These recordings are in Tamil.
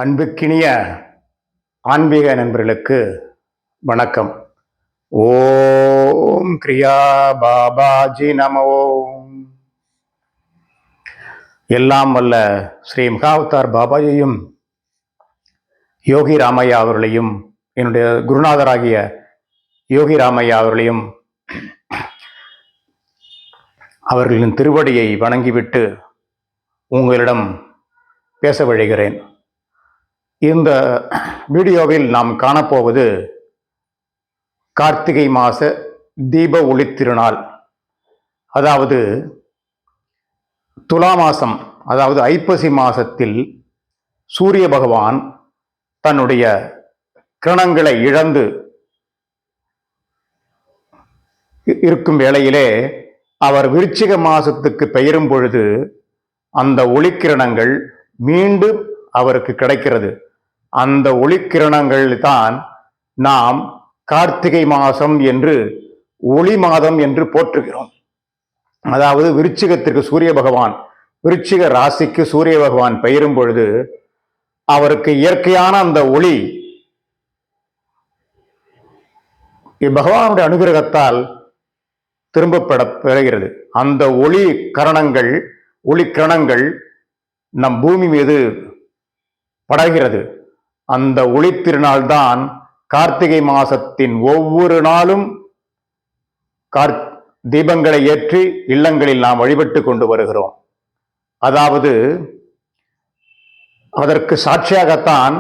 அன்புக்கினிய ஆன்மீக நண்பர்களுக்கு வணக்கம். ஓம் கிரியா பாபாஜி நமோ. எல்லாம் வல்ல ஸ்ரீ மகாவதார் பாபாஜியும் யோகி ராமையா அவர்களையும் என்னுடைய குருநாதராகிய யோகி ராமையா அவர்களையும் அவர்களின் திருவடியை வணங்கிவிட்டு உங்களிடம் பேச விழைகிறேன். இந்த வீடியோவில் நாம் காணப்போவது கார்த்திகை மாத தீப ஒளி திருநாள். அதாவது துலா மாதம், அதாவது ஐப்பசி மாதத்தில் சூரிய பகவான் தன்னுடைய கிரணங்களை இழந்து இருக்கும் வேளையிலே அவர் விருச்சிக மாசத்துக்கு பெயரும் பொழுது அந்த ஒளிக்கிரணங்கள் மீண்டும் அவருக்கு கிடைக்கிறது. அந்த ஒளிக்கிரணங்கள் தான் நாம் கார்த்திகை மாதம் என்று ஒளி மாதம் என்று போற்றுகிறோம். அதாவது விருச்சிகத்திற்கு சூரிய பகவான், விருச்சிக ராசிக்கு சூரிய பகவான் பெயரும் பொழுது அவருக்கு இயற்கையான அந்த ஒளி பகவானுடைய அனுகிரகத்தால் திரும்ப பெறுகிறது. அந்த ஒளி கிரணங்கள் நம் பூமி மீது படர்கிறது. அந்த ஒளி திருநாள் தான் கார்த்திகை மாசத்தின் ஒவ்வொரு நாளும் தீபங்களை ஏற்றி இல்லங்களில் நாம் வழிபட்டு கொண்டு வருகிறோம். அதாவது அதற்கு சாட்சியாகத்தான்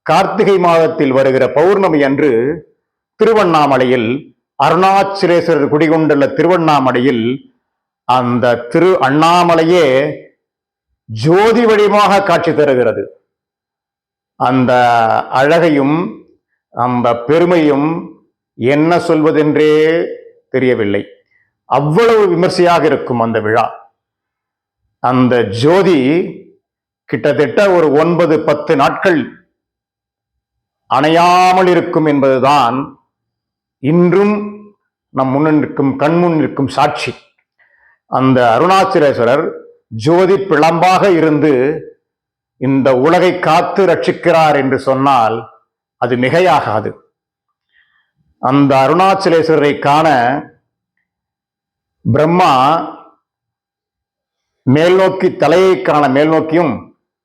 கார்த்திகை மாதத்தில் வருகிற பௌர்ணமி அன்று திருவண்ணாமலையில் அருணாச்சலேஸ்வரர் குடிகொண்டுள்ள திருவண்ணாமலையில் அந்த திரு அண்ணாமலையே ஜோதி வடிவமாக காட்சி தருகிறது. அந்த அழகையும் அந்த பெருமையும் என்ன சொல்வதென்றே தெரியவில்லை. அவ்வளவு விமர்சையாக இருக்கும் அந்த விழா. அந்த ஜோதி கிட்டத்தட்ட ஒரு 9-10 நாட்கள் அணையாமல் இருக்கும் என்பதுதான் இன்றும் நம் முன்னிற்கும் கண்முன் இருக்கும் சாட்சி. அந்த அருணாச்சலேஸ்வரர் ஜோதி பிளம்பாக இருந்து இந்த உலகை காத்து ரட்சிக்கிறார் என்று சொன்னால் அது மிகையாகாது. அந்த அருணாச்சலேஸ்வரரை காண பிரம்மா மேல் நோக்கி, தலையை காண மேல் நோக்கியும்,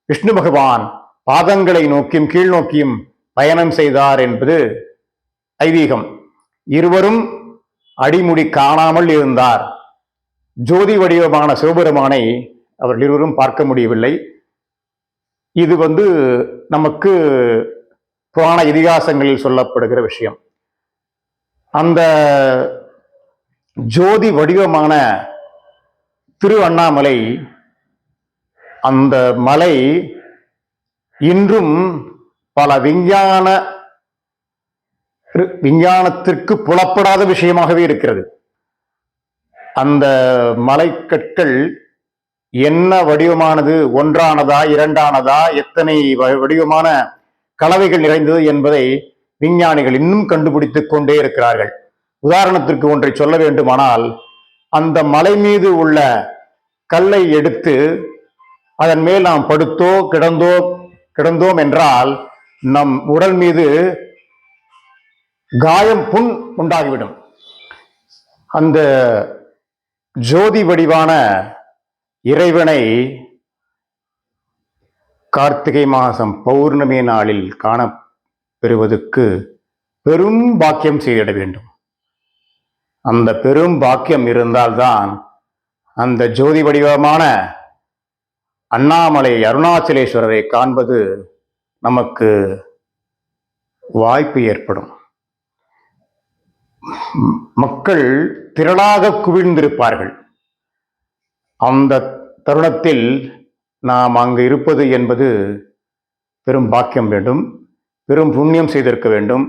விஷ்ணு பகவான் பாதங்களை நோக்கியும் கீழ் நோக்கியும் பயணம் செய்தார் என்பது ஐதீகம். இருவரும் அடிமுடி காணாமல் இருந்தார். ஜோதி வடிவமான சிவபெருமானை அவர்கள் இருவரும் பார்க்க முடியவில்லை. இது நமக்கு புராண இதிகாசங்களில் சொல்லப்படுகிற விஷயம். அந்த ஜோதி வடிவமான திரு அண்ணாமலை, அந்த மலை இன்றும் பல விஞ்ஞானத்திற்கு புலப்படாத விஷயமாகவே இருக்கிறது. அந்த மலைக்கற்கள் என்ன வடிவமானது, ஒன்றானதா இரண்டானதா, எத்தனை வடிவமான கலவைகள் நிறைந்தது என்பதை விஞ்ஞானிகள் இன்னும் கண்டுபிடித்துக் கொண்டே இருக்கிறார்கள். உதாரணத்திற்கு ஒன்றை சொல்ல வேண்டுமானால், அந்த மலை மீது உள்ள கல்லை எடுத்து அதன் மேல் நாம் படுத்தோ கிடந்தோம் என்றால் நம் உடல் மீது காயம், புண் உண்டாகிவிடும். அந்த ஜோதி வடிவான இறைவனை கார்த்திகை மாதம் பௌர்ணமி நாளில் காணப்பெறுவதற்கு பெரும் பாக்கியம் செய்திட வேண்டும். அந்த பெரும் பாக்கியம் இருந்தால்தான் அந்த ஜோதி வடிவமான அண்ணாமலை அருணாச்சலேஸ்வரரை காண்பது நமக்கு வாய்ப்பு ஏற்படும். மக்கள் திரளாக குவிந்திருப்பார்கள். அந்த தருணத்தில் நாம் அங்கு இருப்பது என்பது பெரும் பாக்கியம் வேண்டும், பெரும் புண்ணியம் செய்திருக்க வேண்டும்.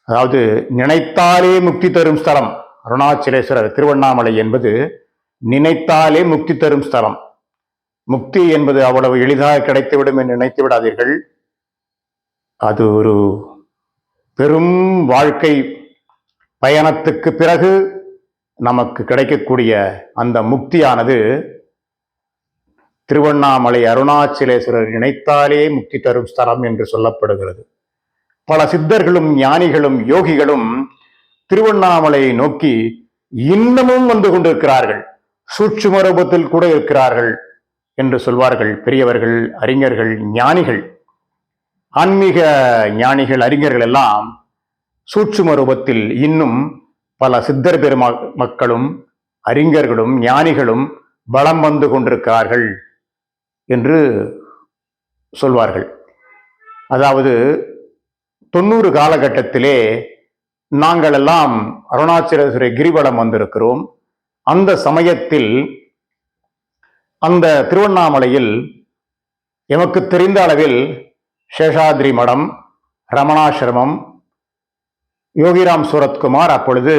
அதாவது நினைத்தாலே முக்தி தரும் ஸ்தலம் அருணாச்சலேஸ்வரர் திருவண்ணாமலை என்பது நினைத்தாலே முக்தி தரும் ஸ்தலம். முக்தி என்பது அவ்வளவு எளிதாக கிடைத்துவிடும் என்று நினைத்து விடாதீர்கள். அது ஒரு பெரும் வாழ்க்கை பயணத்துக்கு பிறகு நமக்கு கிடைக்கக்கூடிய அந்த முக்தியானது திருவண்ணாமலை அருணாச்சலேஸ்வரர் நினைத்தாலே முக்தி தரும் ஸ்தலம் என்று சொல்லப்படுகிறது. பல சித்தர்களும் ஞானிகளும் யோகிகளும் திருவண்ணாமலையை நோக்கி இன்னமும் வந்து கொண்டிருக்கிறார்கள். சூட்சும ரூபத்தில் கூட இருக்கிறார்கள் என்று சொல்வார்கள் பெரியவர்கள், அறிஞர்கள், ஞானிகள். ஆன்மீக ஞானிகள், அறிஞர்கள் எல்லாம் சூட்சும ரூபத்தில் இன்னும் பல சித்தர் மக்களும் அறிஞர்களும் ஞானிகளும் பலம் வந்து கொண்டிருக்கிறார்கள் என்று சொல்வார்கள். அதாவது 90 காலகட்டத்திலே நாங்கள் எல்லாம் அருணாச்சலேஸ்வர கிரிவலம் வந்திருக்கிறோம். அந்த சமயத்தில் அந்த திருவண்ணாமலையில் எமக்கு தெரிந்த அளவில் சேஷாத்ரி மடம், ரமணாசிரமம், யோகிராம் சூரத்குமார் அப்பொழுது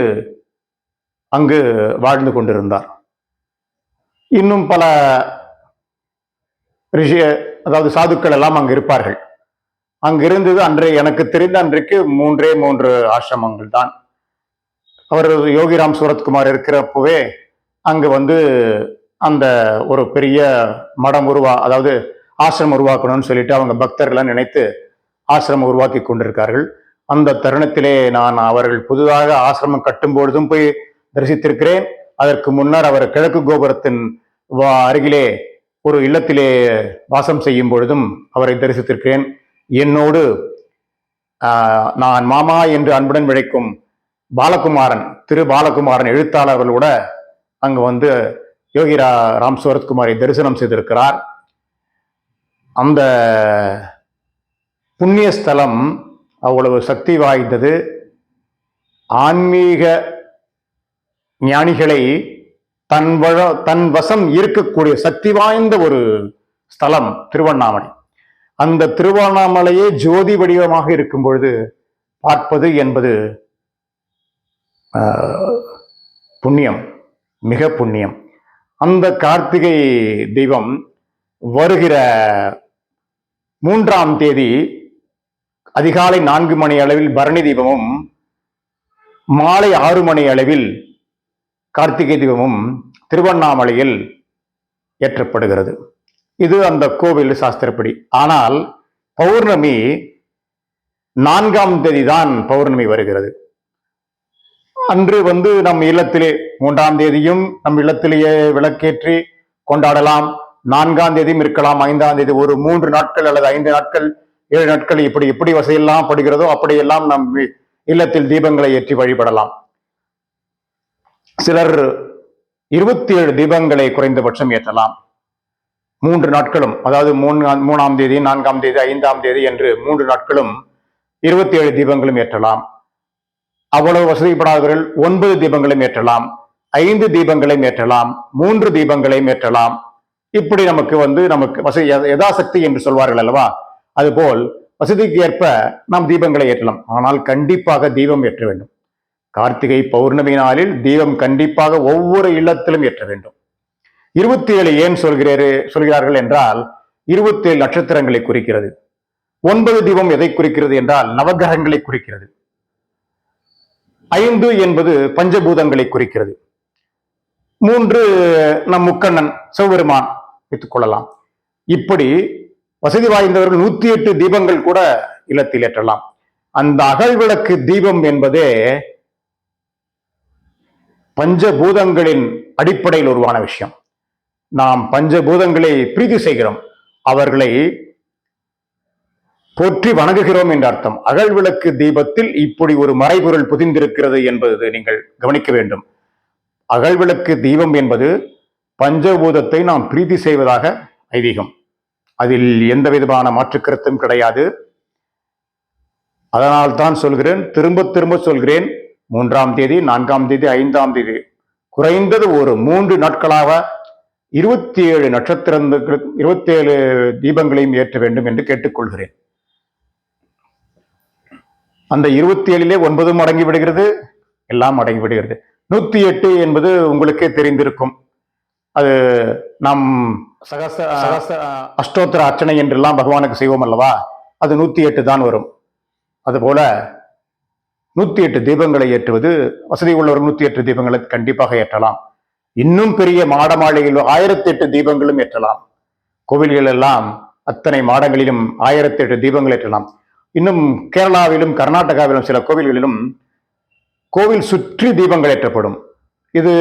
அங்கு வாழ்ந்து கொண்டிருந்தார். இன்னும் பல அதாவது சாதுக்கள் எல்லாம் அங்கு இருப்பார்கள். அங்கு இருந்தது எனக்கு தெரிந்த அன்றைக்கு 3 ஆசிரமங்கள் தான். அவர் யோகிராம் சூரத்குமார் இருக்கிறப்பவே அங்கு வந்து அந்த ஒரு பெரிய மடம் அதாவது ஆசிரமம் உருவாக்கணும்னு சொல்லிட்டு அவங்க பக்தர்களை நினைத்து ஆசிரமம் உருவாக்கி கொண்டிருக்கார்கள். அந்த தருணத்திலே நான் அவர்கள் புதிதாக ஆசிரமம் கட்டும் பொழுதும் போய் தரிசித்திருக்கிறேன். அதற்கு முன்னர் அவர் கிழக்கு கோபுரத்தின் அருகிலே ஒரு இல்லத்திலே வாசம் செய்யும் பொழுதும் அவரை தரிசித்திருக்கிறேன். என்னோடு நான் மாமா என்று அன்புடன் விழைக்கும் பாலகுமாரன், திரு பாலகுமாரன் எழுத்தாளர்கள் கூட அங்கு வந்து யோகி ராம் சூரத்குமாரை தரிசனம் செய்திருக்கிறார். அந்த புண்ணிய ஸ்தலம் அவ்வளவு சக்தி வாய்ந்தது. ஆன்மீக ஞானிகளை தன் வசம் இருக்கக்கூடிய சக்தி வாய்ந்த ஒரு ஸ்தலம் திருவண்ணாமலை. அந்த திருவண்ணாமலையே ஜோதி வடிவமாக இருக்கும் பொழுது பார்ப்பது என்பது புண்ணியம், மிக புண்ணியம். அந்த கார்த்திகை தீபம் வருகிற 3ஆம் தேதி அதிகாலை 4 மணி அளவில் பரணி தீபமும், மாலை 6 மணி அளவில் கார்த்திகை தீபமும் திருவண்ணாமலையில் ஏற்றப்படுகிறது. இது அந்த கோவில் சாஸ்திரப்படி. ஆனால் பௌர்ணமி 4ஆம் தேதி தான் பௌர்ணமி வருகிறது. அன்று வந்து நம் இல்லத்திலே 3ஆம் தேதியும் நம் இல்லத்திலேயே விளக்கேற்றி கொண்டாடலாம். 4ஆம் தேதியும் இருக்கலாம், 5ஆம் தேதி, ஒரு 3 நாட்கள் அல்லது 5 நாட்கள் 7 நாட்கள் எப்படி வசையெல்லாம் படுகிறதோ அப்படியெல்லாம் நம் இல்லத்தில் தீபங்களை ஏற்றி வழிபடலாம். சிலர் 27 தீபங்களை குறைந்தபட்சம் ஏற்றலாம். 3 நாட்களும், அதாவது 3ஆம் தேதி, 4ஆம் தேதி, 5ஆம் தேதி என்று 3 நாட்களும் 27 தீபங்களும் ஏற்றலாம். அவ்வளவு வசதிப்படாதவர்கள் 9 தீபங்களையும் ஏற்றலாம், 5 தீபங்களையும் ஏற்றலாம், 3 தீபங்களையும் ஏற்றலாம். இப்படி நமக்கு வசதி யதாசக்தி என்று சொல்வார்கள் அல்லவா, அதுபோல் வசதிக்கு ஏற்ப நாம் தீபங்களை ஏற்றலாம். ஆனால் கண்டிப்பாக தீபம் ஏற்ற வேண்டும். கார்த்திகை பௌர்ணமி நாளில் தீபம் கண்டிப்பாக ஒவ்வொரு இல்லத்திலும் ஏற்ற வேண்டும். 27 ஏன் சொல்கிறார்கள் என்றால் 27 நட்சத்திரங்களை குறிக்கிறது. 9 தீபம் எதை குறிக்கிறது என்றால் நவகிரகங்களை குறிக்கிறது. 5 என்பது பஞ்சபூதங்களை குறிக்கிறது. 3 நம் முக்கண்ணன் சிவபெருமான் வைத்துக் கொள்ளலாம். இப்படி வசதி வாய்ந்தவர்கள் 108 தீபங்கள் கூட இல்லத்தில் ஏற்றலாம். அந்த அகழ்விளக்கு தீபம் என்பதே பஞ்சபூதங்களின் அடிப்படையில் உருவான விஷயம். நாம் பஞ்சபூதங்களை பிரீதி செய்கிறோம், அவர்களை போற்றி வணங்குகிறோம் என்ற அர்த்தம். அகழ்விளக்கு தீபத்தில் இப்படி ஒரு மறைபொருள் புதிந்திருக்கிறது என்பது நீங்கள் கவனிக்க வேண்டும். அகழ்விளக்கு தீபம் என்பது பஞ்சபூதத்தை நாம் பிரீதி செய்வதாக ஐதீகம். அதில் எந்த விதமான மாற்று கருத்தும் கிடையாது. அதனால் தான் சொல்கிறேன், திரும்ப திரும்ப சொல்கிறேன், 3ஆம் தேதி, 4ஆம் தேதி, 5ஆம் தேதி, குறைந்தது ஒரு 3 நாட்களாக 27 நட்சத்திரங்களுக்கு 27 தீபங்களையும் ஏற்ற வேண்டும் என்று கேட்டுக்கொள்கிறேன். அந்த 27லே 9 அடங்கி விடுகிறது, எல்லாம் அடங்கி விடுகிறது. 108 என்பது உங்களுக்கே தெரிந்திருக்கும். அது நம் அஷ்டோத்திர அர்ச்சனை என்றெல்லாம் பகவானுக்கு செய்வோம் அல்லவா, அது 108 தான் வரும். அதுபோல 108 தீபங்களை ஏற்றுவது வசதி உள்ளவர் 108 தீபங்களை கண்டிப்பாக ஏற்றலாம். இன்னும் பெரிய மாட மாளிகையில் 1008 தீபங்களும் ஏற்றலாம். கோவில்கள் எல்லாம் அத்தனை மாடங்களிலும் 1008 தீபங்கள் ஏற்றலாம். இன்னும் கேரளாவிலும் கர்நாடகாவிலும் சில கோவில்களிலும் கோவில் சுற்றி தீபங்கள் ஏற்றப்படும். இது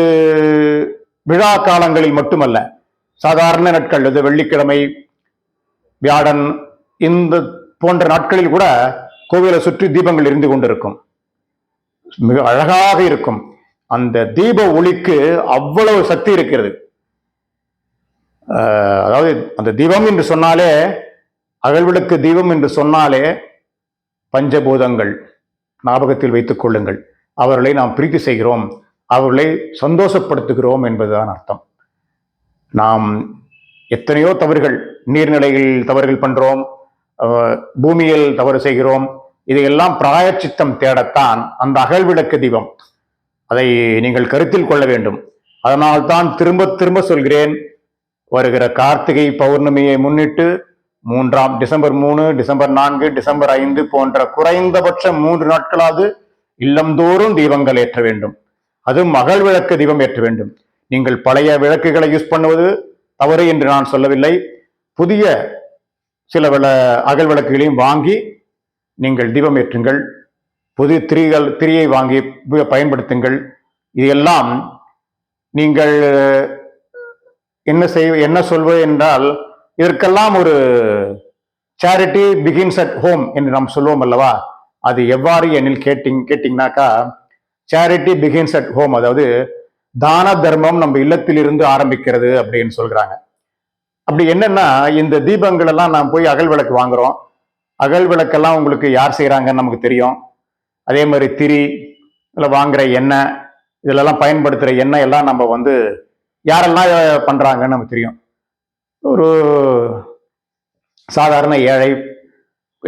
விழா காலங்களில் மட்டுமல்ல, சாதாரண நாட்கள், இது வெள்ளிக்கிழமை, வியாழன், இந்த போன்ற நாட்களில் கூட கோவிலை சுற்றி தீபங்கள் எரிந்து கொண்டிருக்கும். மிக அழகாக இருக்கும். அந்த தீப ஒளிக்கு அவ்வளவு சக்தி இருக்கிறது. அதாவது அந்த தீபம் என்று சொன்னாலே, அகல்விளக்கு தீபம் என்று சொன்னாலே பஞ்சபூதங்கள் ஞாபகத்தில் வைத்துக் கொள்ளுங்கள். அவர்களை நாம் பிரீத்தி செய்கிறோம், அவர்களை சந்தோஷப்படுத்துகிறோம் என்பதுதான் அர்த்தம். நாம் எத்தனையோ தவறுகள், நீர்நிலையில் தவறுகள் பண்றோம், பூமியில் தவறு செய்கிறோம். இதையெல்லாம் பிராயச்சித்தம் தேடத்தான் அந்த அகல்விளக்கு தீபம். அதை நீங்கள் கருத்தில் கொள்ள வேண்டும். அதனால்தான் திரும்ப திரும்ப சொல்கிறேன், வருகிற கார்த்திகை பௌர்ணமியை முன்னிட்டு டிசம்பர் 3, டிசம்பர் 4, டிசம்பர் 5 போன்ற குறைந்தபட்சம் 3 நாட்களாவது இல்லந்தோறும் தீபங்கள் ஏற்ற வேண்டும். அதுவும் அகல் விளக்கு தீபம் ஏற்ற வேண்டும். நீங்கள் பழைய விளக்குகளை யூஸ் பண்ணுவது தவறு என்று நான் சொல்லவில்லை. புதிய சில அகல் விளக்குகளையும் வாங்கி நீங்கள் தீபம் ஏற்றுங்கள். புதிய திரியை வாங்கி பயன்படுத்துங்கள். இதெல்லாம் நீங்கள் என்ன சொல்வது என்றால், இதற்கெல்லாம் ஒரு சேரிட்டி பிகின்ஸ் அட் ஹோம் என்று நாம் சொல்லுவோம் அல்லவா? அது எவ்வாறு எனில் கேட்டீங்கன்னாக்கா, சேரிட்டி பிகின்ஸ் அட் ஹோம், அதாவது தான தர்மம் நம்ம இல்லத்தில் இருந்து ஆரம்பிக்கிறது அப்படின்னு சொல்றாங்க. அப்படி என்னன்னா, இந்த தீபங்கள் எல்லாம் நாம் போய் அகல் விளக்கு வாங்குறோம். அகல் விளக்கெல்லாம் உங்களுக்கு யார் செய்யறாங்கன்னு நமக்கு தெரியும். அதே மாதிரி திரி, இதில் வாங்குற எண்ணெய், இதிலெல்லாம் பயன்படுத்துகிற எண்ணெய் எல்லாம் நம்ம யாரெல்லாம் பண்றாங்கன்னு நமக்கு தெரியும். ஒரு சாதாரண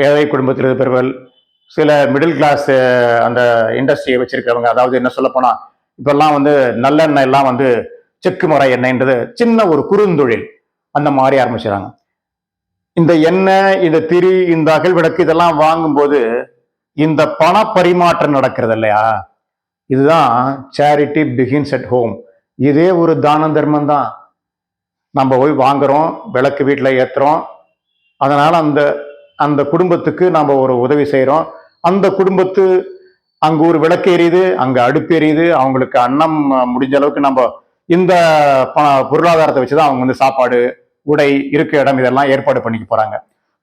ஏழை குடும்பத்தில் இருப்பவர்கள், சில மிடில் கிளாஸ் அந்த இண்டஸ்ட்ரியை வச்சிருக்கிறவங்க, அதாவது என்ன சொல்ல போனா இப்பெல்லாம் நல்லெண்ணெய் எல்லாம் செக்கு முறை எண்ணெய்ன்றது சின்ன ஒரு குறுந்தொழில் அந்த மாதிரி ஆரம்பிச்சுறாங்க. இந்த எண்ணெய், இந்த திரி, இந்த அகல் விளக்கு இதெல்லாம் வாங்கும்போது இந்த பண பரிமாற்றம் நடக்கிறது இல்லையா? இதுதான் சேரிட்டி பிகின்ஸ் அட் ஹோம். இதே ஒரு தான தர்மம் தான். நம்ம போய் வாங்குறோம், விளக்கு வீட்டில் ஏற்றுறோம். அதனால அந்த குடும்பத்துக்கு நம்ம ஒரு உதவி செய்கிறோம். அந்த குடும்பத்து அங்கே ஒரு விளக்கு எரியுது, அங்கே அடுப்பு எரியுது, அவங்களுக்கு அன்னம் முடிஞ்ச அளவுக்கு நம்ம இந்த பொருளாதாரத்தை வச்சுதான் அவங்க சாப்பாடு, உடை, இருக்க இடம் இதெல்லாம் ஏற்பாடு பண்ணிக்க போறாங்க.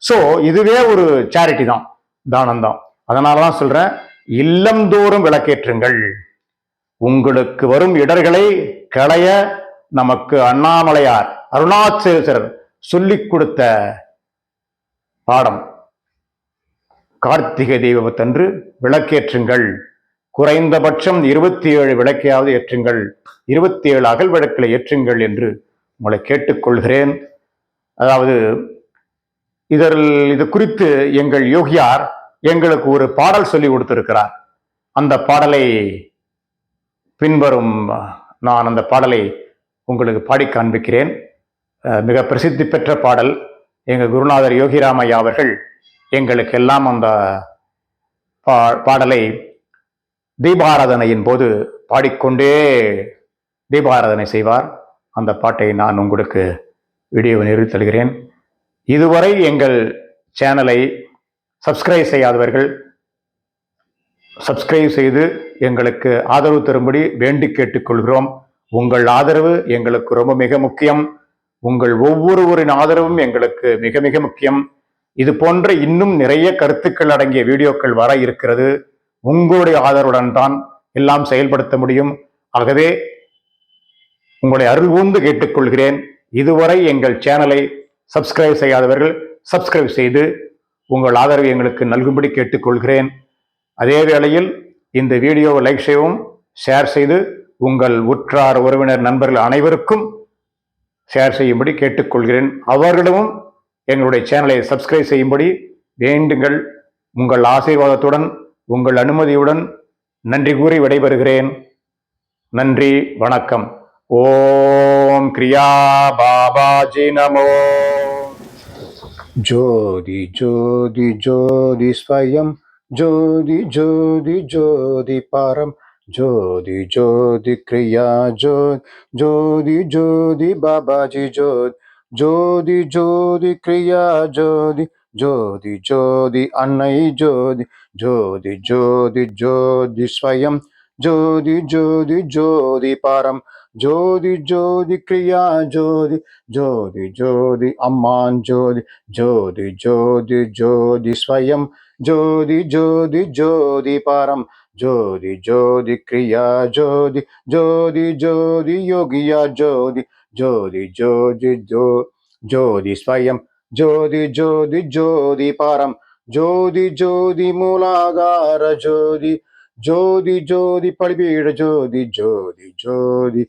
ஸோ இதுவே ஒரு சேரிட்டி தான், தானம் தான். அதனாலதான் சொல்றேன், இல்லந்தோறும் விளக்கேற்றுங்கள். உங்களுக்கு வரும் இடர்களை களைய நமக்கு அண்ணாமலையார், அருணாச்சலேஸ்வரர் சொல்லிக் கொடுத்த பாடம். கார்த்திகை தீபத்தன்று விளக்கேற்றுங்கள். குறைந்தபட்சம் 27 விளக்கையாவது ஏற்றுங்கள், 27 அகல் விளக்கில் ஏற்றுங்கள் என்று உங்களை கேட்டுக்கொள்கிறேன். அதாவது இது குறித்து எங்கள் யோகியார் எங்களுக்கு ஒரு பாடல் சொல்லி கொடுத்திருக்கிறார். அந்த பாடலை பின்வரும் நான் அந்த பாடலை உங்களுக்கு பாடி காண்பிக்கிறேன். மிக பிரசித்தி பெற்ற பாடல். எங்கள் குருநாதர் யோகிராமையா அவர்கள் எங்களுக்கெல்லாம் அந்த பாடலை தீபாராதனையின் போது பாடிக்கொண்டே தீபாராதனை செய்வார். அந்த பாட்டை நான் உங்களுக்கு வீடியோவை நிறுத்தி தருகிறேன். இதுவரை எங்கள் சேனலை சப்ஸ்கிரைப் செய்யாதவர்கள் சப்ஸ்கிரைப் செய்து எங்களுக்கு ஆதரவு தரும்படி வேண்டி கேட்டுக்கொள்கிறோம். உங்கள் ஆதரவு எங்களுக்கு ரொம்ப மிக முக்கியம். உங்கள் ஒவ்வொருவரின் ஆதரவும் எங்களுக்கு மிக மிக முக்கியம். இது போன்ற இன்னும் நிறைய கருத்துக்கள் அடங்கிய வீடியோக்கள் வர இருக்கிறது. உங்களுடைய ஆதரவுடன் தான் எல்லாம் செயல்படுத்த முடியும். ஆகவே உங்களை அருள் கூர்ந்து கேட்டுக்கொள்கிறேன். இதுவரை எங்கள் சேனலை சப்ஸ்கிரைப் செய்யாதவர்கள் சப்ஸ்கிரைப் செய்து உங்கள் ஆதரவை எங்களுக்கு நல்கும்படி கேட்டுக்கொள்கிறேன். அதே வேளையில் இந்த வீடியோவை லைக் செய்யவும், ஷேர் செய்து உங்கள் உற்றார் உறவினர் நண்பர்கள் அனைவருக்கும் ஷேர் செய்யும்படி கேட்டுக்கொள்கிறேன். அவர்களிடமும் எங்களுடைய சேனலை சப்ஸ்கிரைப் செய்யும்படி வேண்டுங்கள். உங்கள் ஆசீர்வாதத்துடன், உங்கள் அனுமதியுடன் நன்றி கூறி விடைபெறுகிறேன். நன்றி, வணக்கம். ஓம் கிரியா பாபாஜி நமோ. ஜோதி ஜோதி ஜோதி ஸ்வயம், ஜோதி ஜோதி ஜோதி பரம், ஜோதி ஜோதி கிரியா ஜோதி, ஜோதி ஜோதி பாபாஜி ஜோதி, ஜோதி ஜோதி கிரியா ஜோதி, ஜோதி ஜோதி அன்னை ஜோதி, ஜோதி ஜோதி ஜோதி ஸ்வயம், ஜோதி ஜோதி ஜோதி பரம், ஜோதி ஜோதி கிரியா ஜோதி, ஜோதி ஜோதி அம்மான் ஜோதி, ஜோதி ஜோதி ஜோதி ஸ்வயம், ஜோதி ஜோதி ஜோதி பரம், ஜோதி ஜோதி கிரியா ஜோதி, ஜோதி ஜோதி யோகியா ஜோதி, ஜோதி ஜோதி ஜோதி ஸ்வயம், ஜோதி ஜோதி ஜோதி பரம், ஜோதி ஜோதி மூலாதார ஜோதி, ஜோதி ஜோதி பலிபீட ஜோதி, ஜோதி ஜோதி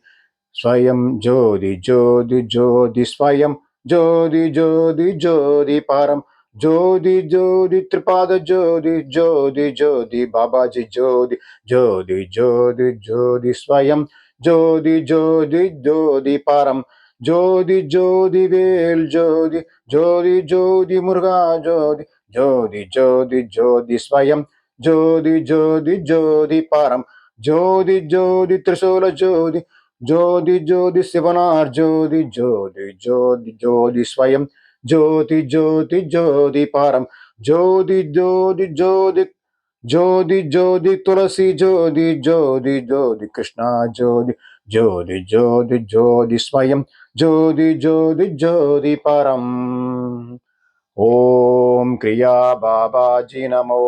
ஸ்வயம், ஜோதி ஜோதி ஜோதி ஸ்வயம், ஜோதி ஜோதி ஜோதி பரம், ஜோதி ஜோதி திரிபாத ஜோதி, ஜோதி ஜோதி பாபாஜி ஜோதி, ஜோதி ஜோதி ஜோதி ஸ்வயம், ஜோதி ஜோதி ஜோதி பரம், ஜோதி ஜோதி வேல் ஜோதி, ஜோதி ஜோதி முருகா ஜோதி, ஜோதி ஜோதி ஜோதி ஸ்வயம், ஜோதி ஜோதி ஜோதி பரம், ஜோதி ஜோதி திரிசூல ஜோதி, ஜோதி ஜோதி சிவனார் ஜோதி, ஜோதி ஜோதி ஜோதி ஸ்வயம், ஜோதி ஜோதி ஜோதி பரம், ஜோதி ஜோதி ஜோதி, ஜோதி ஜோதி துளசி ஜோதி, ஜோதி ஜோதி கிருஷ்ணா ஜோதி, ஜோதி ஜோதி ஜோதி ஸ்வயம், ஜோதி ஜோதி ஜோதி பரம். ஓம் கிரியா பாபாஜி நமோ.